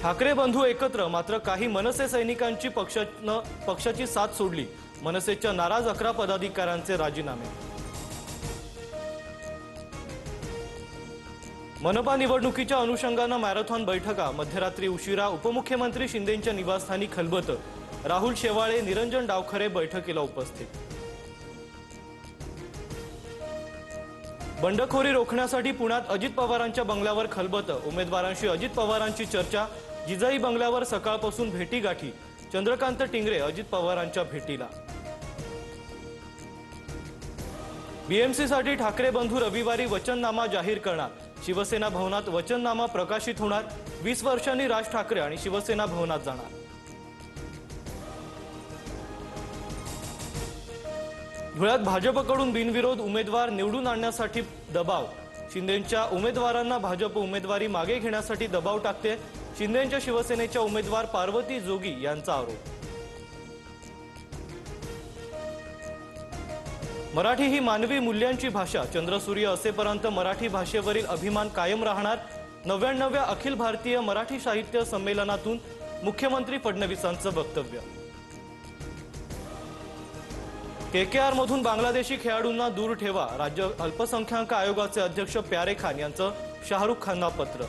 ठाकरे बंधू एकत्र, मात्र काही मनसे सैनिकांची पक्षाची साथ सोडली। मनसेच्या नाराज 11 पदाधिकाऱ्यांचे राजीनामे। मनपा निवडणुकीच्या अनुषंगाने मॅरेथॉन बैठका। मध्यरात्री उशिरा उपमुख्यमंत्री शिंदेंच्या निवासस्थानी खलबत। राहुल शेवाळे, निरंजन डावखरे बैठकीला उपस्थित। बंडखोरी रोखण्यासाठी पुण्यात अजित पवारांच्या बंगल्यावर खलबत। उमेदवारांशी अजित पवारांची चर्चा। जिजाई बंगल्यावर सकाळपासून भेटीगाठी। चंद्रकांत टिंगरे अजित पवारांच्या भेटीला। बीएमसीसाठी ठाकरे बंधू रविवारी वचननामा जाहीर करणार। शिवसेना भवनात वचननामा प्रकाशित होणार। 20 वर्षांनी राज ठाकरे आणि शिवसेना भवनात जाणार। धुळ्यात भाजपकडून बिनविरोध उमेदवार निवडून आणण्यासाठी दबाव। शिंदेंच्या उमेदवारांना भाजप उमेदवारी मागे घेण्यासाठी दबाव टाकते। शिंदेंच्या शिवसेनेच्या उमेदवार पार्वती जोगी यांचा आरोप। मराठी ही मानवी मूल्यांची भाषा। चंद्रसूर्य असेपर्यंत मराठी भाषेवरील अभिमान कायम राहणार। 99व्या अखिल भारतीय मराठी साहित्य संमेलनातून मुख्यमंत्री फडणवीसांचं वक्तव्य। केकेआर मधून बांगलादेशी खेळाडूंना दूर ठेवा। राज्य अल्पसंख्याक आयोगाचे अध्यक्ष प्यारे खान यांचं शाहरुख खानना पत्र।